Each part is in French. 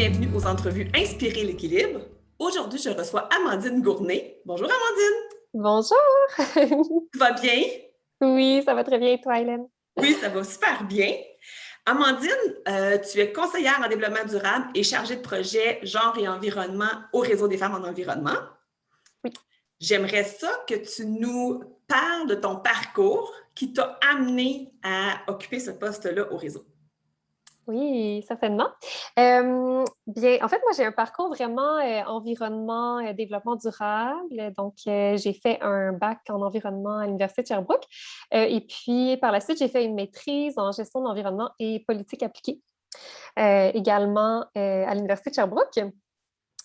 bienvenue aux entrevues Inspirer l'équilibre. Aujourd'hui, je reçois Amandine Gournay. Bonjour Amandine! Bonjour! Tu vas bien? Oui, ça va très bien et toi, Hélène? Oui, ça va super bien. Amandine, tu es conseillère en développement durable et chargée de projet genre et environnement au Réseau des femmes en environnement. Oui. J'aimerais ça que tu nous parles de ton parcours qui t'a amené à occuper ce poste-là au réseau. Oui, certainement. Bien, en fait, moi, j'ai un parcours vraiment environnement, développement durable. Donc, j'ai fait un bac en environnement à l'Université de Sherbrooke. Et puis, par la suite, j'ai fait une maîtrise en gestion de l'environnement et politique appliquée, également à l'Université de Sherbrooke.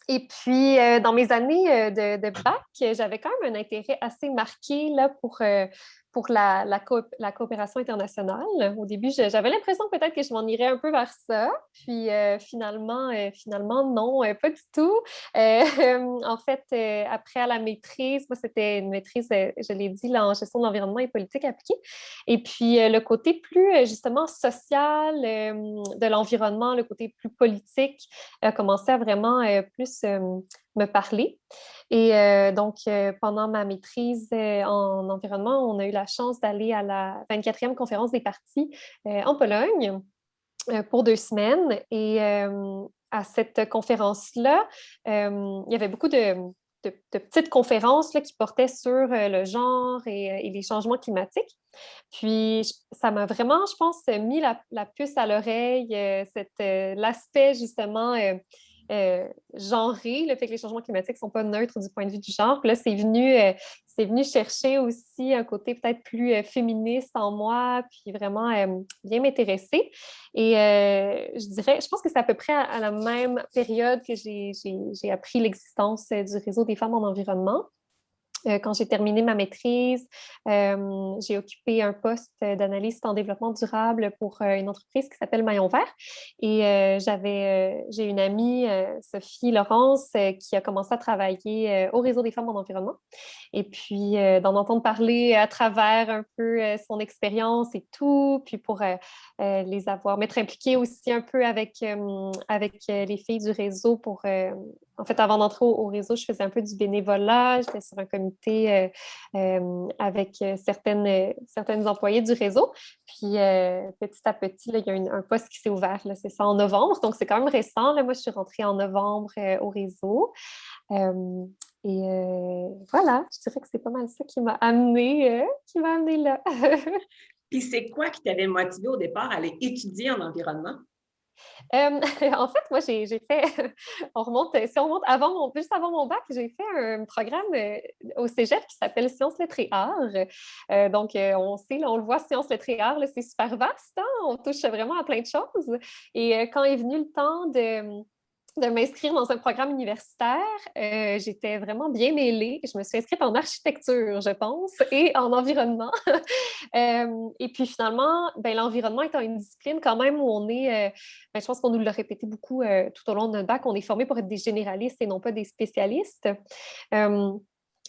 Et puis, dans mes années de bac, j'avais quand même un intérêt assez marqué là, pour la coopération internationale. Au début, j'avais l'impression peut-être que je m'en irais un peu vers ça. Puis, finalement, non, pas du tout. En fait, après à la maîtrise, moi, c'était une maîtrise, je l'ai dit, là, en gestion de l'environnement et politique appliquée. Et puis, le côté plus, justement, social de l'environnement, le côté plus politique, a commencé à vraiment plus me parler. Et donc, pendant ma maîtrise en environnement, on a eu la chance d'aller à la 24e conférence des partis en Pologne pour 2 semaines. Et à cette conférence-là, il y avait beaucoup de petites conférences là, qui portaient sur le genre et les changements climatiques. Puis, ça m'a vraiment, je pense, mis la puce à l'oreille, l'aspect justement genré, le fait que les changements climatiques ne sont pas neutres du point de vue du genre. Puis là, c'est venu chercher aussi un côté peut-être plus féministe en moi, puis vraiment bien m'intéresser. Et je pense que c'est à peu près à la même période que j'ai appris l'existence du réseau des femmes en environnement. Quand j'ai terminé ma maîtrise, j'ai occupé un poste d'analyste en développement durable pour une entreprise qui s'appelle Maillon Vert. Et j'ai une amie, Sophie Laurence, qui a commencé à travailler au Réseau des femmes en environnement. Et puis, d'en entendre parler à travers un peu son expérience et tout, puis pour m'être impliquée aussi un peu avec les filles du réseau pour en fait, avant d'entrer au réseau, je faisais un peu du bénévolat. J'étais sur un comité avec certaines employées du réseau. Puis, petit à petit, là, il y a un poste qui s'est ouvert. Là, c'est ça, en novembre. Donc, c'est quand même récent. Là. Moi, je suis rentrée en novembre au réseau. Voilà, je dirais que c'est pas mal ça qui m'a amené là. Puis c'est quoi qui t'avait motivé au départ à aller étudier en environnement? En fait, moi, j'ai fait, si on remonte juste avant mon bac, j'ai fait un programme au Cégep qui s'appelle Sciences, lettres et arts. Donc, on sait, là, on le voit, Sciences, lettres et arts, là, c'est super vaste, hein? On touche vraiment à plein de choses. Et quand est venu le temps de m'inscrire dans un programme universitaire. J'étais vraiment bien mêlée. Je me suis inscrite en architecture, je pense, et en environnement. Et puis finalement, ben, l'environnement étant une discipline quand même où je pense qu'on nous l'a répété beaucoup tout au long de notre bac, on est formé pour être des généralistes et non pas des spécialistes. Euh,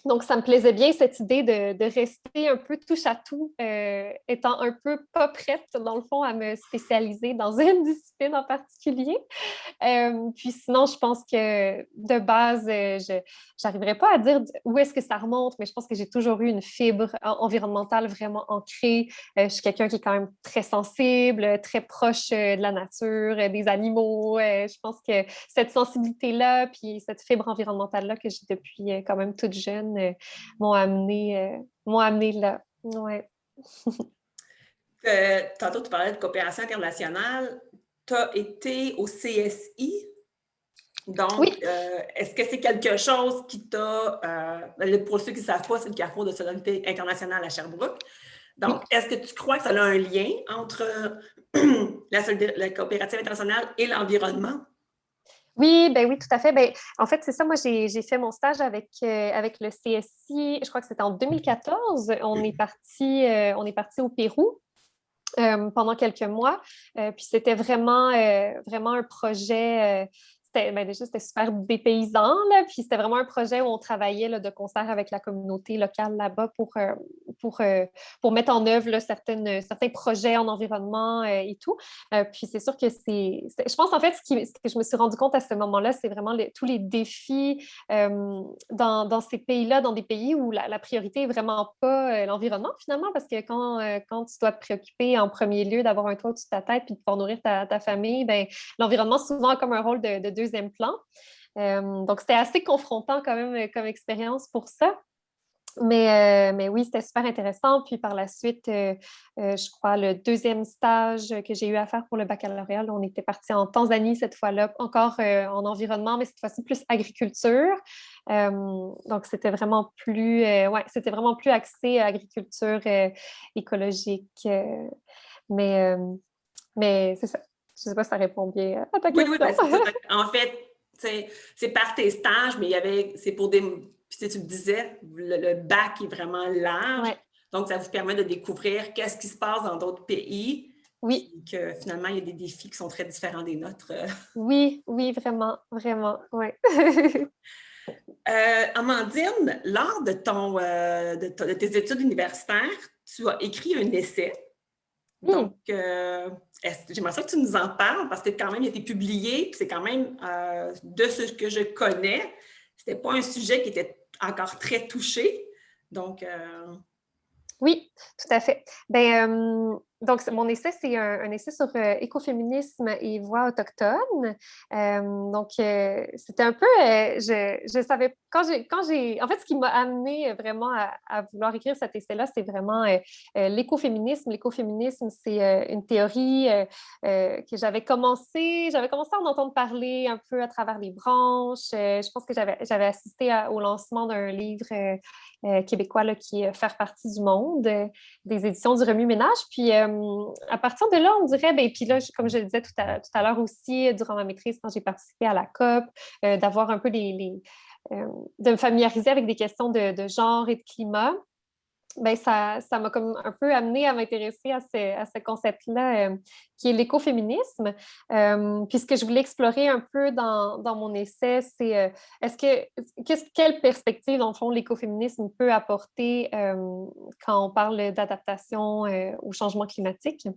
donc, ça me plaisait bien cette idée de rester un peu touche à tout, étant un peu pas prête, dans le fond, à me spécialiser dans une discipline en particulier. Puis sinon, je pense que de base, je n'arriverai pas à dire où est-ce que ça remonte, mais je pense que j'ai toujours eu une fibre environnementale vraiment ancrée. Je suis quelqu'un qui est quand même très sensible, très proche de la nature, des animaux. Je pense que cette sensibilité-là, puis cette fibre environnementale-là que j'ai depuis quand même toute jeune, m'ont amené là. Ouais. Tantôt, tu parlais de coopération internationale. Tu as été au CSI. Donc, Oui. est-ce que c'est quelque chose qui t'a... pour ceux qui ne savent pas, c'est le Carrefour de solidarité internationale à Sherbrooke. Donc, Oui. est-ce que tu crois que ça a un lien entre la coopérative internationale et l'environnement? Oui, ben oui, tout à fait. Ben, en fait, c'est ça. Moi, j'ai fait mon stage avec le CSI. Je crois que c'était en 2014. On est parti au Pérou pendant quelques mois. Puis c'était vraiment un projet. déjà, c'était super dépaysant, là, puis c'était vraiment un projet où on travaillait là, de concert avec la communauté locale là-bas pour, pour mettre en œuvre là, certains projets en environnement et tout. Puis c'est sûr que je pense en fait, ce que je me suis rendu compte à ce moment-là, c'est vraiment tous les défis dans ces pays-là, dans des pays où la priorité est vraiment pas l'environnement finalement, parce que quand tu dois te préoccuper en premier lieu d'avoir un toit au-dessus de ta tête puis de pouvoir nourrir ta famille, ben, l'environnement souvent a comme un rôle de deuxième plan. Donc c'était assez confrontant quand même comme expérience pour ça. Mais oui, c'était super intéressant. Puis par la suite, je crois, le deuxième stage que j'ai eu à faire pour le baccalauréat, là, on était parti en Tanzanie cette fois-là, encore en environnement, mais cette fois-ci plus agriculture. Donc, c'était vraiment plus axé à agriculture écologique. Mais, euh, mais c'est ça. Je ne sais pas si ça répond bien à ta Oui, oui, question. ben, c'est ça. En fait, c'est par tes stages, mais c'est pour des. Puis tu me disais, le bac est vraiment large. Ouais. Donc, ça vous permet de découvrir qu'est-ce qui se passe dans d'autres pays. Oui, Puis que finalement, il y a des défis qui sont très différents des nôtres. oui, oui, vraiment, vraiment, ouais. Amandine, lors de tes études universitaires, tu as écrit un essai. Hmm. Donc, j'aimerais ça que tu nous en parles parce que quand même, il a été publié, puis c'est quand même, de ce que je connais, c'était pas un sujet qui était encore très touché. Donc, Oui, tout à fait. Donc, mon essai, c'est un essai sur écoféminisme et voix autochtones. C'était un peu, je savais, en fait, ce qui m'a amené vraiment à vouloir écrire cet essai-là, c'est vraiment l'écoféminisme. L'écoféminisme, c'est une théorie que j'avais commencé à en entendre parler un peu à travers les branches. Je pense que j'avais assisté au lancement d'un livre québécois là, qui est Faire partie du monde, des éditions du Remue-Ménage. Puis à partir de là, on dirait, ben, puis là, comme je le disais tout à l'heure aussi, durant ma maîtrise, quand j'ai participé à la COP, d'avoir un peu de me familiariser avec des questions de genre et de climat. Ben, ça m'a comme un peu amené à m'intéresser à ce concept-là qui est l'écoféminisme. Puis ce que je voulais explorer un peu dans mon essai, c'est quelle perspective, dans le fond, l'écoféminisme peut apporter quand on parle d'adaptation au changement climatique.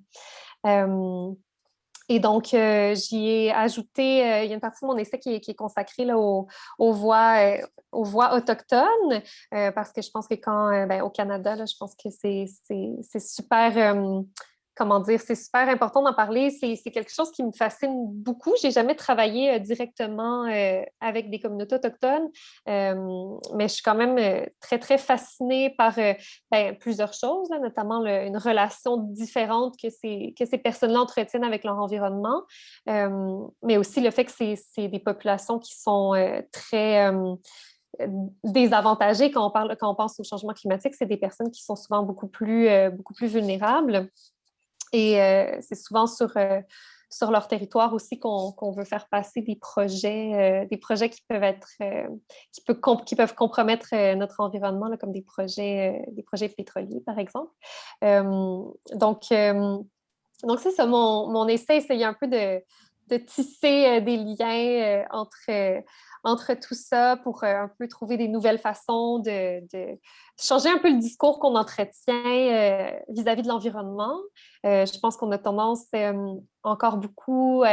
Euh, et donc, j'y ai ajouté, il y a une partie de mon essai qui est consacrée là, aux voix autochtones, parce que je pense que au Canada, là, je pense que c'est super, comment dire, c'est super important d'en parler. C'est quelque chose qui me fascine beaucoup. J'ai jamais travaillé directement avec des communautés autochtones, mais je suis quand même très, très fascinée par plusieurs choses, là, notamment une relation différente que ces personnes-là entretiennent avec leur environnement, mais aussi le fait que c'est des populations qui sont très désavantagées quand on pense au changement climatique. C'est des personnes qui sont souvent beaucoup plus vulnérables. Et c'est souvent sur leur territoire aussi qu'on veut faire passer des projets qui peuvent être qui peuvent compromettre notre environnement, là, comme des projets pétroliers, par exemple. Euh, donc, euh, donc, c'est ça, mon essai essayait un peu de tisser des liens entre tout ça pour un peu trouver des nouvelles façons de changer un peu le discours qu'on entretient vis-à-vis de l'environnement. Je pense qu'on a tendance encore beaucoup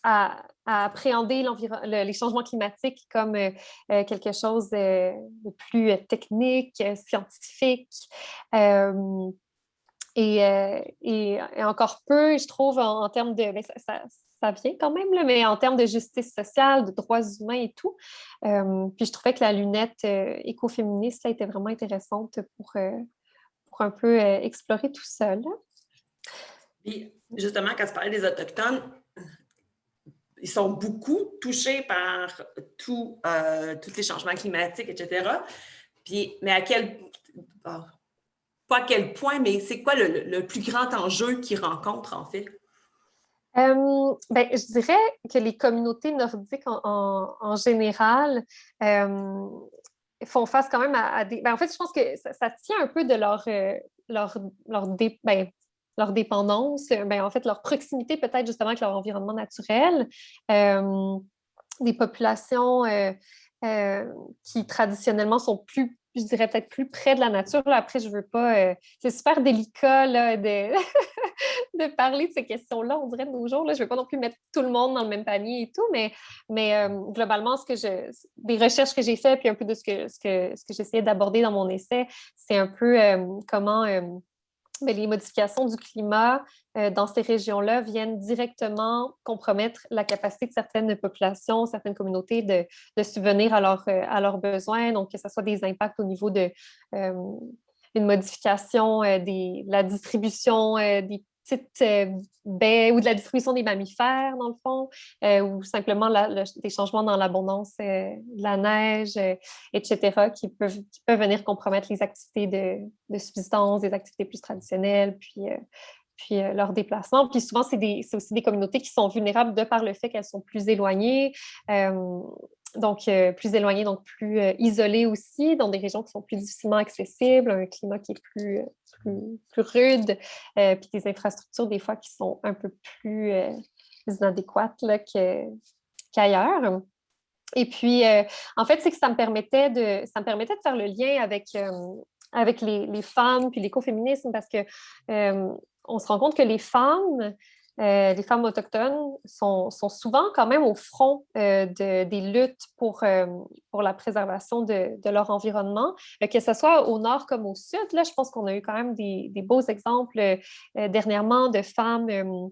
à appréhender les changements climatiques comme quelque chose de plus technique, scientifique. Euh, et encore peu, je trouve, en termes de... Ben, ça vient quand même, là, mais en termes de justice sociale, de droits humains et tout. Puis je trouvais que la lunette écoféministe là, était vraiment intéressante pour un peu explorer tout ça. Là. puis, justement, quand tu parlais des Autochtones, ils sont beaucoup touchés par tous les changements climatiques, etc. Puis, mais pas à quel point, mais c'est quoi le plus grand enjeu qu'ils rencontrent, en fait? Je dirais que les communautés nordiques en général font face quand même à des... en fait, je pense que ça tient un peu de leur dépendance, en fait, leur proximité peut-être justement avec leur environnement naturel. des populations qui traditionnellement sont plus, je dirais peut-être plus près de la nature. Là, après, je veux pas... c'est super délicat là, de, de parler de ces questions-là, on dirait, de nos jours. Là. Je ne veux pas non plus mettre tout le monde dans le même panier et tout, mais globalement, des recherches que j'ai faites, puis un peu de ce que j'essayais d'aborder dans mon essai, c'est un peu comment les modifications du climat dans ces régions-là viennent directement compromettre la capacité de certaines populations, certaines communautés de subvenir à leurs besoins, donc que ce soit des impacts au niveau de une modification de la distribution des petites baies ou de la distribution des mammifères, dans le fond, ou simplement des changements dans l'abondance de la neige, etc., qui peuvent venir compromettre les activités de subsistance, des activités plus traditionnelles, puis leur déplacement. Puis souvent, c'est aussi des communautés qui sont vulnérables de par le fait qu'elles sont plus éloignées. Donc, plus éloignées, donc plus isolées aussi, dans des régions qui sont plus difficilement accessibles, un climat qui est plus rude, puis des infrastructures, des fois, qui sont un peu plus inadéquates là, qu'ailleurs. Et puis, en fait, c'est que ça me permettait de faire le lien avec les femmes puis l'écoféminisme parce que on se rend compte que les femmes autochtones sont souvent quand même au front des luttes pour la préservation de leur environnement, que ce soit au nord comme au sud. Là, je pense qu'on a eu quand même des beaux exemples dernièrement de femmes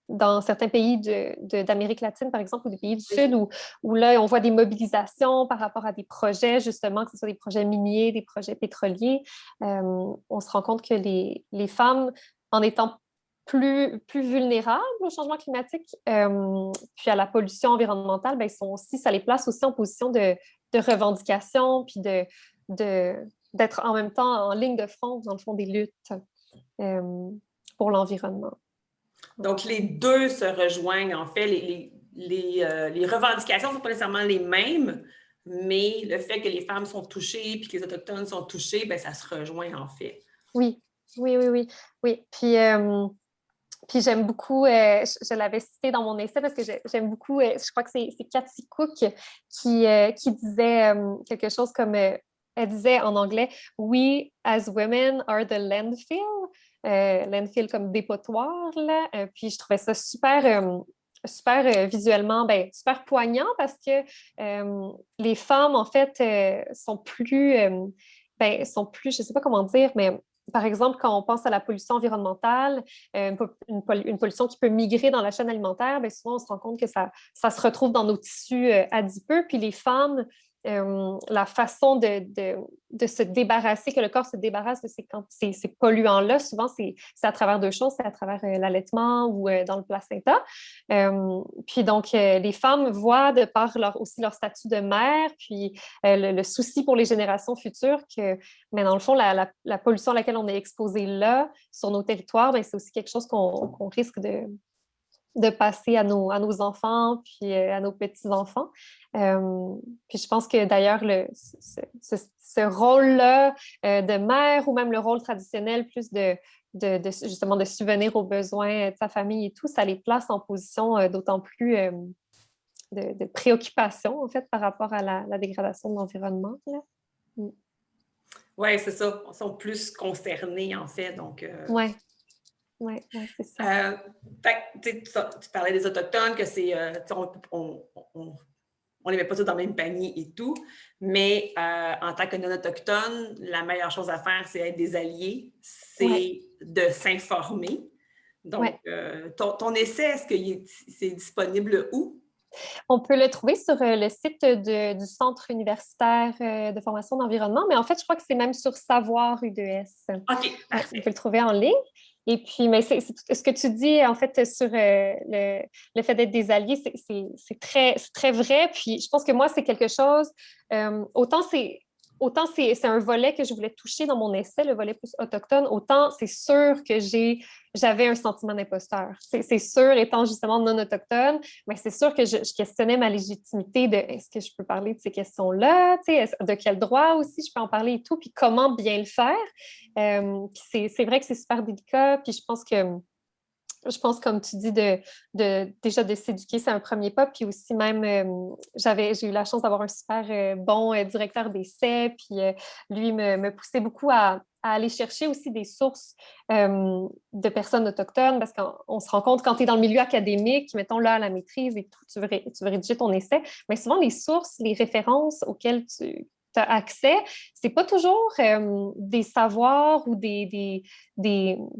dans certains pays d'Amérique latine, par exemple, ou des pays du Sud, où là, on voit des mobilisations par rapport à des projets, justement, que ce soit des projets miniers, des projets pétroliers. On se rend compte que les femmes, en étant plus vulnérables au changement climatique, puis à la pollution environnementale, ben, ça les place aussi en position de revendication, puis d'être en même temps en ligne de front, dans le fond, des luttes pour l'environnement. Donc, les deux se rejoignent. En fait, les revendications ne sont pas nécessairement les mêmes, mais le fait que les femmes sont touchées puis que les Autochtones sont touchés, bien, ça se rejoint en fait. Oui. Puis j'aime beaucoup, je l'avais cité dans mon essai parce que j'aime beaucoup, je crois que c'est Kathy Cook qui disait quelque chose comme, elle disait en anglais, We as women are the landfill. Landfill comme dépotoir, là. Puis je trouvais ça super visuellement, ben, super poignant parce que les femmes, en fait, sont plus, je ne sais pas comment dire, mais par exemple, quand on pense à la pollution environnementale, une pollution qui peut migrer dans la chaîne alimentaire, bien souvent, on se rend compte que ça se retrouve dans nos tissus adipeux. Puis les femmes, la façon de se débarrasser, que le corps se débarrasse de ces polluants-là, souvent, c'est à travers deux choses, c'est à travers l'allaitement ou dans le placenta. Puis donc, les femmes voient, de par aussi leur statut de mère, puis le souci pour les générations futures, mais dans le fond, la pollution à laquelle on est exposé là, sur nos territoires, c'est aussi quelque chose qu'on risque de passer à nos enfants puis à nos petits-enfants. Puis je pense que d'ailleurs, ce rôle-là de mère ou même le rôle traditionnel plus justement de subvenir aux besoins de sa famille et tout, ça les place en position d'autant plus de préoccupation, en fait, par rapport à la dégradation de l'environnement. Oui, c'est ça. Ils sont plus concernés, en fait. Donc, Oui, c'est ça. Tu parlais des Autochtones, que c'est. On les met pas tous dans le même panier et tout, mais en tant que non-autochtone, la meilleure chose à faire, c'est être des alliés, c'est de s'informer. Donc, ton essai, est-ce que c'est disponible où? On peut le trouver sur le site du Centre universitaire de formation d'environnement, mais en fait, je crois que c'est même sur Savoir U2S. OK, parfait. On peut le trouver en ligne. Et puis, mais c'est ce que tu dis, en fait, sur le fait d'être des alliés, c'est très vrai. Puis, je pense que moi, c'est quelque chose, autant c'est un volet que je voulais toucher dans mon essai, le volet plus autochtone, autant c'est sûr que j'avais un sentiment d'imposteur. C'est sûr, étant justement non autochtone, mais c'est sûr que je questionnais ma légitimité de est-ce que je peux parler de ces questions-là, de quel droit aussi je peux en parler et tout, puis comment bien le faire. Puis c'est vrai que c'est super délicat, puis je pense que je pense, comme tu dis, déjà de s'éduquer, c'est un premier pas. Puis aussi même, j'ai eu la chance d'avoir un super bon directeur d'essai. Puis lui me poussait beaucoup à aller chercher aussi des sources de personnes autochtones parce qu'on se rend compte quand tu es dans le milieu académique, mettons là à la maîtrise et tout, tu veux rédiger ton essai, mais souvent les sources, les références auxquelles tu as accès, c'est pas toujours des savoirs ou des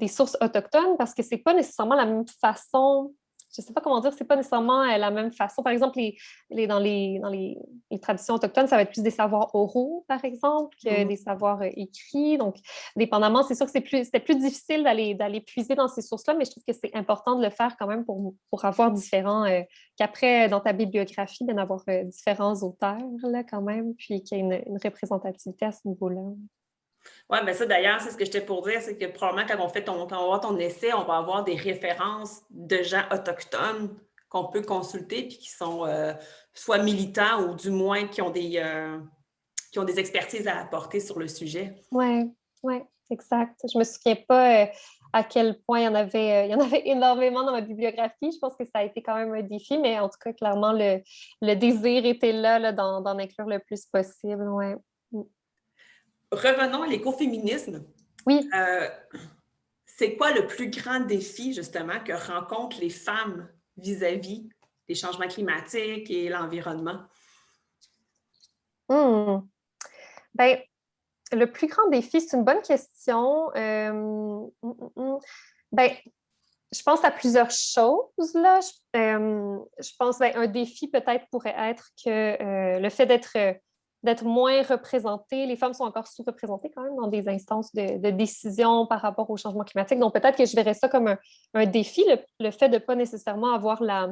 sources autochtones parce que c'est pas nécessairement la même façon. Je sais pas comment dire, c'est pas nécessairement la même façon. Par exemple, dans les traditions autochtones, ça va être plus des savoirs oraux, par exemple, que des savoirs écrits. Donc, dépendamment, c'est sûr que c'était plus difficile d'aller puiser dans ces sources-là, mais je trouve que c'est important de le faire quand même pour avoir différents, qu'après, dans ta bibliographie, d'en avoir différents auteurs, là, quand même, puis qu'il y ait une représentativité à ce niveau-là. Oui, bien ça d'ailleurs, c'est ce que j'étais pour dire, c'est que probablement quand on va voir ton essai, on va avoir des références de gens autochtones qu'on peut consulter puis qui sont soit militants ou du moins qui ont des expertises à apporter sur le sujet. Oui, ouais, exact. Je me souviens pas à quel point il y en avait énormément dans ma bibliographie. Je pense que ça a été quand même un défi, mais en tout cas, clairement, le désir était là, d'en inclure le plus possible. Ouais. Revenons à l'écoféminisme. Oui. Euh, c'est quoi le plus grand défi, justement, que rencontrent les femmes vis-à-vis des changements climatiques et l'environnement? Ben, le plus grand défi, c'est une bonne question. Ben, je pense à plusieurs choses, là. Je pense un défi peut-être pourrait être que le fait d'être moins représentées, les femmes sont encore sous-représentées quand même dans des instances de décision par rapport au changement climatique. Donc peut-être que je verrais ça comme un défi, le fait de ne pas nécessairement avoir la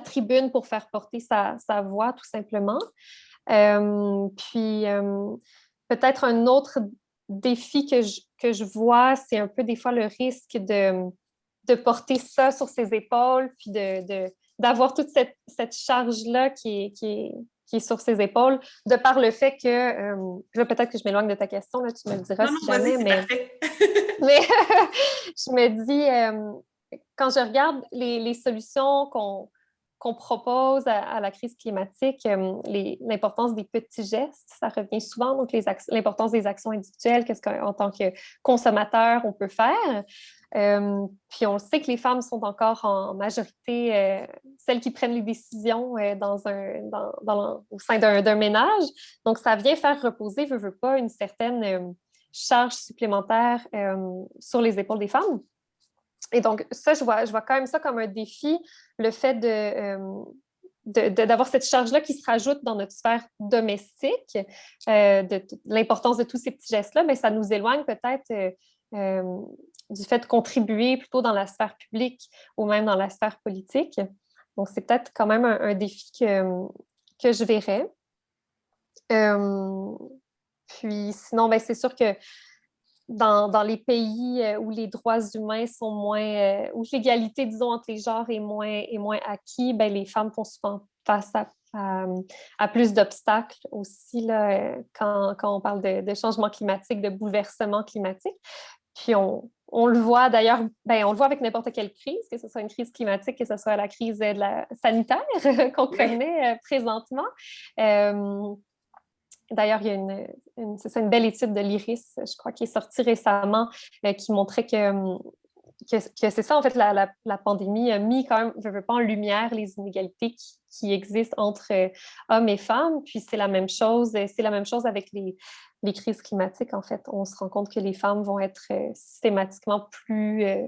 tribune pour faire porter sa voix, tout simplement. Puis peut-être un autre défi que je vois, c'est un peu des fois le risque de porter ça sur ses épaules, puis d'avoir toute cette charge-là qui est sur ses épaules, de par le fait que, là, peut-être que je m'éloigne de ta question, là, tu me le diras Non, non, si vas-y, jamais, c'est parfait. mais je me dis, quand je regarde les solutions qu'on propose à la crise climatique, l'importance des petits gestes, ça revient souvent, donc l'importance des actions individuelles, qu'est-ce qu'en tant que consommateur on peut faire. Puis on sait que les femmes sont encore en majorité celles qui prennent les décisions au sein d'un ménage. Donc, ça vient faire reposer, veut pas, une certaine charge supplémentaire sur les épaules des femmes. Et donc, ça, je vois quand même ça comme un défi, le fait d'avoir cette charge-là qui se rajoute dans notre sphère domestique, de l'importance de tous ces petits gestes-là, mais ça nous éloigne peut-être du fait de contribuer plutôt dans la sphère publique ou même dans la sphère politique. Donc, c'est peut-être quand même un défi que je verrais. Puis sinon, ben, c'est sûr que dans les pays où les droits humains sont moins, où l'égalité, disons, entre les genres est moins acquis, ben, les femmes font souvent face à plus d'obstacles aussi là, quand on parle de changement climatique, de bouleversement climatique. Puis on le voit d'ailleurs, ben, on le voit avec n'importe quelle crise, que ce soit une crise climatique, que ce soit la crise sanitaire qu'on connaît présentement. D'ailleurs, il y a une belle étude de l'IRIS, je crois, qui est sortie récemment, qui montrait que c'est ça, en fait, la pandémie a mis quand même, je veux pas, en lumière les inégalités qui existent entre hommes et femmes. Puis c'est la même chose avec les crises climatiques, en fait. On se rend compte que les femmes vont être systématiquement plus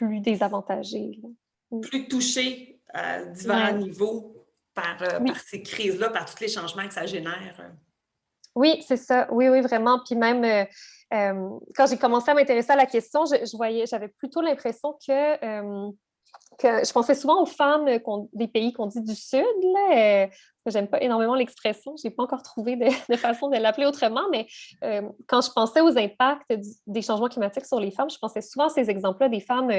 désavantagées, là. Plus touchées à divers Ouais. niveaux par Oui. ces crises-là, par tous les changements que ça génère. Oui, c'est ça. Oui, oui, vraiment. Puis même quand j'ai commencé à m'intéresser à la question, j'avais plutôt l'impression que je pensais souvent aux femmes des pays qu'on dit du Sud. Là, j'aime pas énormément l'expression. Je n'ai pas encore trouvé de façon de l'appeler autrement, mais quand je pensais aux impacts des changements climatiques sur les femmes, je pensais souvent à ces exemples-là des femmes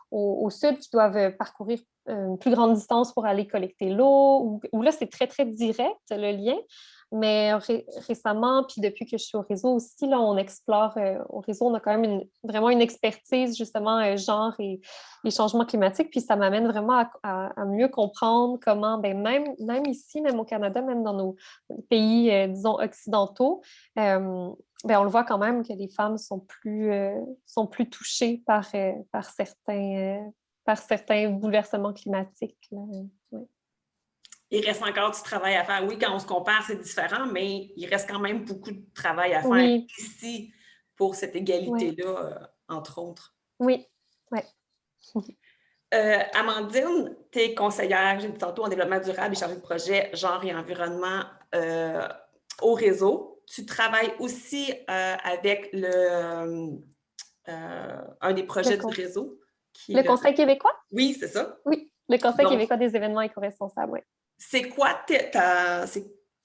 au Sud qui doivent parcourir une plus grande distance pour aller collecter l'eau, où là, c'est très, très direct, le lien. Mais récemment, puis depuis que je suis au réseau aussi, là, on explore, au réseau, on a quand même vraiment une expertise, justement, genre et les changements climatiques, puis ça m'amène vraiment à mieux comprendre comment, ben, même ici, même au Canada, même dans nos pays, disons, occidentaux, ben, on le voit quand même que les femmes sont plus touchées par certains bouleversements climatiques. Là. Ouais. Il reste encore du travail à faire. Oui, quand on se compare, c'est différent, mais il reste quand même beaucoup de travail à faire Oui, ici pour cette ouais, égalité-là, entre autres. oui, ouais. Amandine, tu es conseillère, j'ai dit tantôt, en développement durable et chargée de projet genre et environnement au réseau. Tu travailles aussi avec un des Le, projets du con- réseau qui le est le... Conseil québécois? Oui, c'est ça. Oui, le Conseil Donc, québécois des événements éco-responsables, oui. c'est quoi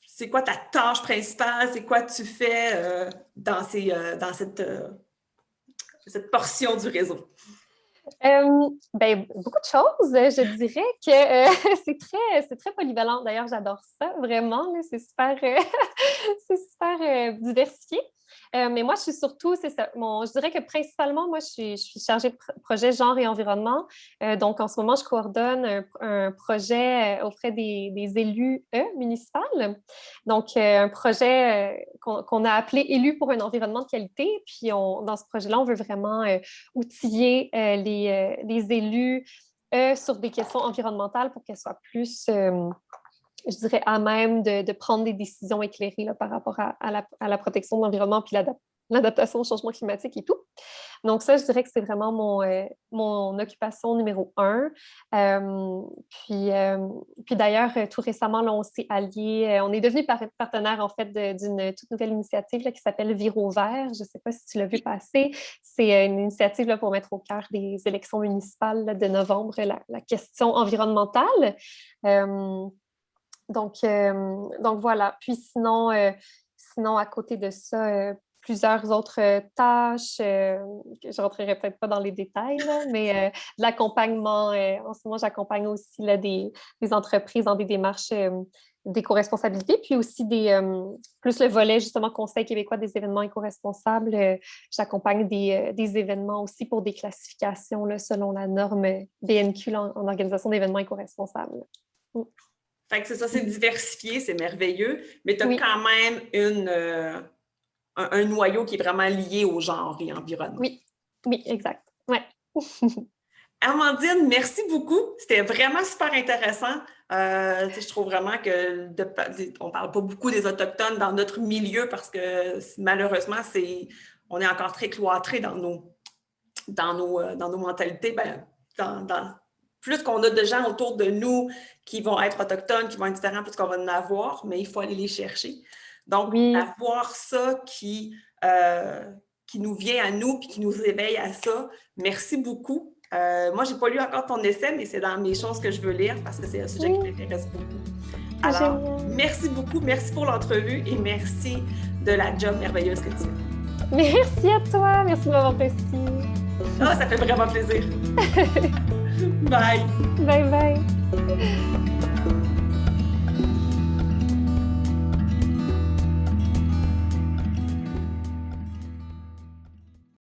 c'est quoi ta tâche principale? C'est quoi tu fais dans cette portion du réseau? Ben, beaucoup de choses. Je dirais que c'est très polyvalent. D'ailleurs, j'adore ça, vraiment. Là, c'est super, c'est super diversifié. Mais moi, je suis surtout, c'est ça. Je dirais que principalement, moi, je suis chargée de projet genre et environnement. Donc, en ce moment, je coordonne un projet auprès des élus municipaux. Donc, un projet qu'on a appelé Élus pour un environnement de qualité. Puis, dans ce projet-là, on veut vraiment outiller les élus sur des questions environnementales pour qu'elles soient plus, je dirais, à même de prendre des décisions éclairées là, par rapport à la protection de l'environnement puis l'adaptation au changement climatique et tout. Donc ça, je dirais que c'est vraiment mon occupation numéro 1. Puis d'ailleurs, tout récemment, là, on s'est alliés, on est devenu partenaire en fait d'une toute nouvelle initiative là, qui s'appelle Viro Vert. Je ne sais pas si tu l'as vu passer. C'est une initiative là, pour mettre au cœur des élections municipales là, de novembre la question environnementale. Euh, donc voilà. Puis sinon, à côté de ça, plusieurs autres tâches, que je ne rentrerai peut-être pas dans les détails, là, mais de l'accompagnement. En ce moment, j'accompagne aussi là, des entreprises dans des démarches d'éco-responsabilité, puis aussi plus le volet justement Conseil québécois des événements éco-responsables. J'accompagne des événements aussi pour des classifications là, selon la norme BNQ là, en organisation d'événements éco-responsables. Mm. Fait que c'est ça, c'est diversifié, c'est merveilleux, mais tu as Oui, quand même un noyau qui est vraiment lié au genre et environnement. oui, oui, exact. Ouais. Amandine, merci beaucoup. C'était vraiment super intéressant. Je trouve vraiment que on parle pas beaucoup des Autochtones dans notre milieu parce que malheureusement, on est encore très cloîtrés dans nos mentalités. Plus qu'on a de gens autour de nous qui vont être autochtones, qui vont être différents, plus qu'on va en avoir, mais il faut aller les chercher. Donc, Oui, avoir ça qui nous vient à nous puis qui nous éveille à ça, merci beaucoup. Moi, je n'ai pas lu encore ton essai, mais c'est dans mes choses que je veux lire parce que c'est un sujet qui m'intéresse beaucoup. Alors, merci beaucoup, merci pour l'entrevue et merci de la job merveilleuse que tu fais. Merci à toi, merci de m'avoir reçu. Ah, ça fait vraiment plaisir. Bye. Bye bye.